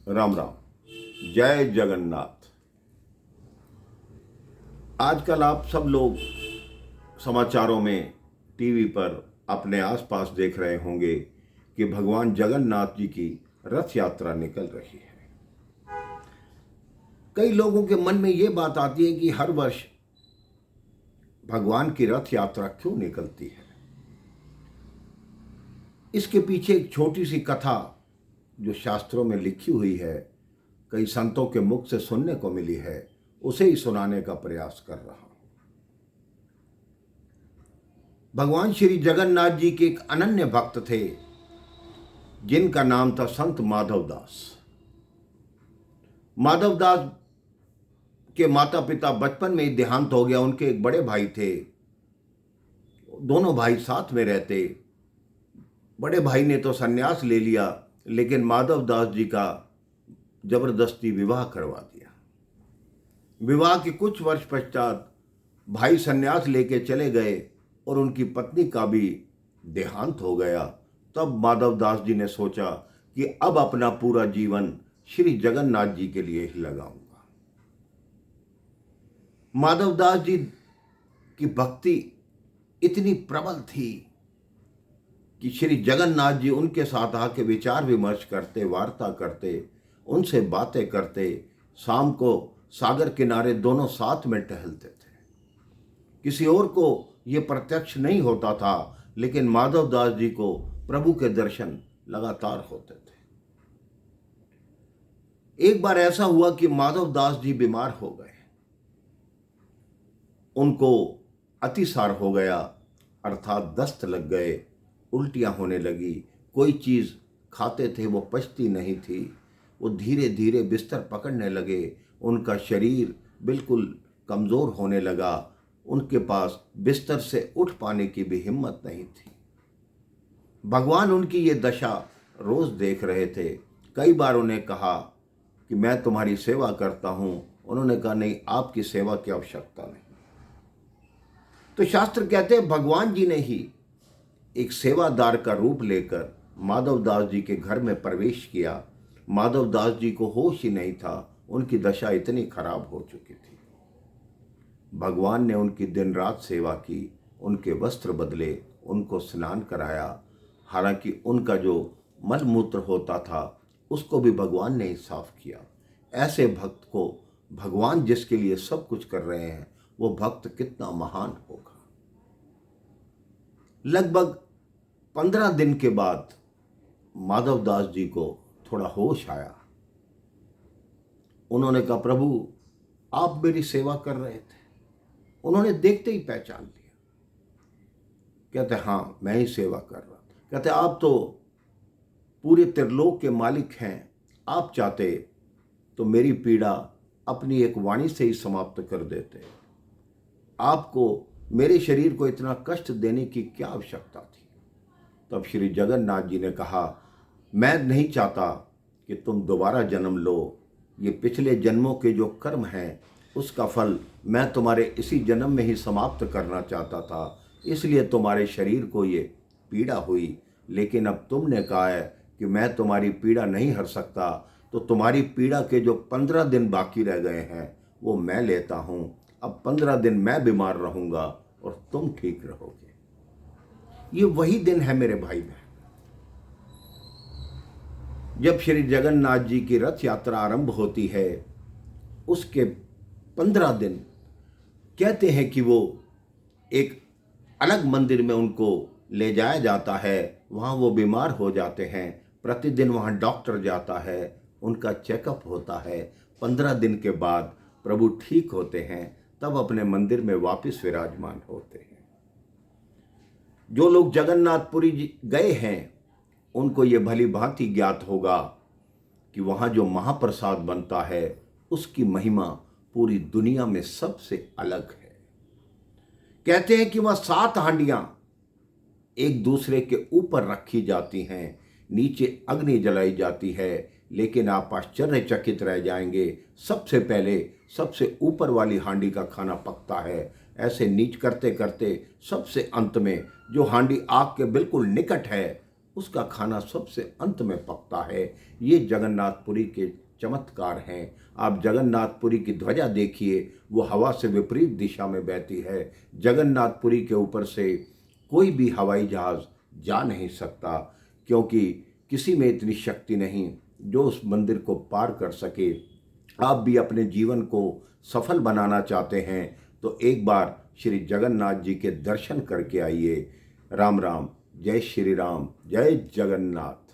राम राम। जय जगन्नाथ। आजकल आप सब लोग समाचारों में, टीवी पर अपने आसपास देख रहे होंगे कि भगवान जगन्नाथ जी की रथ यात्रा निकल रही है। कई लोगों के मन में ये बात आती है कि हर वर्ष भगवान की रथ यात्रा क्यों निकलती है। इसके पीछे एक छोटी सी कथा जो शास्त्रों में लिखी हुई है, कई संतों के मुख से सुनने को मिली है, उसे ही सुनाने का प्रयास कर रहा हूं। भगवान श्री जगन्नाथ जी के एक अनन्य भक्त थे जिनका नाम था संत माधवदास। माधवदास के माता पिता बचपन में ही देहांत हो गया। उनके एक बड़े भाई थे, दोनों भाई साथ में रहते। बड़े भाई ने तो सन्यास ले लिया, लेकिन माधवदास जी का जबरदस्ती विवाह करवा दिया। विवाह के कुछ वर्ष पश्चात भाई सन्यास लेके चले गए और उनकी पत्नी का भी देहांत हो गया। तब माधवदास जी ने सोचा कि अब अपना पूरा जीवन श्री जगन्नाथ जी के लिए ही लगाऊंगा। माधवदास जी की भक्ति इतनी प्रबल थी कि श्री जगन्नाथ जी उनके साथ आके विचार विमर्श करते, वार्ता करते, उनसे बातें करते। शाम को सागर किनारे दोनों साथ में टहलते थे। किसी और को ये प्रत्यक्ष नहीं होता था, लेकिन माधवदास जी को प्रभु के दर्शन लगातार होते थे। एक बार ऐसा हुआ कि माधवदास जी बीमार हो गए। उनको अतिसार हो गया, अर्थात दस्त लग गए, उल्टियां होने लगी। कोई चीज खाते थे वो पचती नहीं थी। वो धीरे धीरे बिस्तर पकड़ने लगे। उनका शरीर बिल्कुल कमजोर होने लगा। उनके पास बिस्तर से उठ पाने की भी हिम्मत नहीं थी। भगवान उनकी ये दशा रोज देख रहे थे। कई बार उन्हें कहा कि मैं तुम्हारी सेवा करता हूं। उन्होंने कहा, नहीं, आपकी सेवा की आवश्यकता नहीं। तो शास्त्र कहते हैं भगवान जी ने ही एक सेवादार का रूप लेकर माधवदास जी के घर में प्रवेश किया। माधवदास जी को होश ही नहीं था, उनकी दशा इतनी खराब हो चुकी थी। भगवान ने उनकी दिन रात सेवा की, उनके वस्त्र बदले, उनको स्नान कराया। हालांकि उनका जो मल मूत्र होता था उसको भी भगवान ने ही साफ किया। ऐसे भक्त को भगवान जिसके लिए सब कुछ कर रहे हैं, वो भक्त कितना महान होगा। लगभग 15 दिन के बाद माधवदास जी को थोड़ा होश आया। उन्होंने कहा, प्रभु आप मेरी सेवा कर रहे थे। उन्होंने देखते ही पहचान लिया। कहते, हाँ मैं ही सेवा कर रहा था। कहते, आप तो पूरे त्रिलोक के मालिक हैं। आप चाहते तो मेरी पीड़ा अपनी एक वाणी से ही समाप्त कर देते। आपको मेरे शरीर को इतना कष्ट देने की क्या आवश्यकता थी। तब श्री जगन्नाथ जी ने कहा, मैं नहीं चाहता कि तुम दोबारा जन्म लो। ये पिछले जन्मों के जो कर्म हैं उसका फल मैं तुम्हारे इसी जन्म में ही समाप्त करना चाहता था। इसलिए तुम्हारे शरीर को ये पीड़ा हुई। लेकिन अब तुमने कहा है कि मैं तुम्हारी पीड़ा नहीं हर सकता, तो तुम्हारी पीड़ा के जो 15 दिन बाकी रह गए हैं वो मैं लेता हूँ। अब 15 दिन मैं बीमार रहूँगा और तुम ठीक रहोगे। ये वही दिन है मेरे भाई बहन, जब श्री जगन्नाथ जी की रथ यात्रा आरंभ होती है। उसके 15 दिन कहते हैं कि वो एक अलग मंदिर में उनको ले जाया जाता है। वहाँ वो बीमार हो जाते हैं। प्रतिदिन वहाँ डॉक्टर जाता है, उनका चेकअप होता है। 15 दिन के बाद प्रभु ठीक होते हैं, तब अपने मंदिर में वापस विराजमान होते हैं। जो लोग जगन्नाथपुरी गए हैं उनको ये भली भांति ज्ञात होगा कि वहाँ जो महाप्रसाद बनता है उसकी महिमा पूरी दुनिया में सबसे अलग है। कहते हैं कि वह 7 हांडियां एक दूसरे के ऊपर रखी जाती हैं, नीचे अग्नि जलाई जाती है। लेकिन आप आश्चर्यचकित रह जाएंगे, सबसे पहले सबसे ऊपर वाली हांडी का खाना पकता है। ऐसे नीच करते करते सबसे अंत में जो हांडी आग के बिल्कुल निकट है उसका खाना सबसे अंत में पकता है। ये जगन्नाथपुरी के चमत्कार हैं। आप जगन्नाथपुरी की ध्वजा देखिए, वो हवा से विपरीत दिशा में बहती है। जगन्नाथपुरी के ऊपर से कोई भी हवाई जहाज़ जा नहीं सकता, क्योंकि किसी में इतनी शक्ति नहीं जो उस मंदिर को पार कर सके। आप भी अपने जीवन को सफल बनाना चाहते हैं तो एक बार श्री जगन्नाथ जी के दर्शन करके आइए। राम राम, जय श्री राम, जय जगन्नाथ।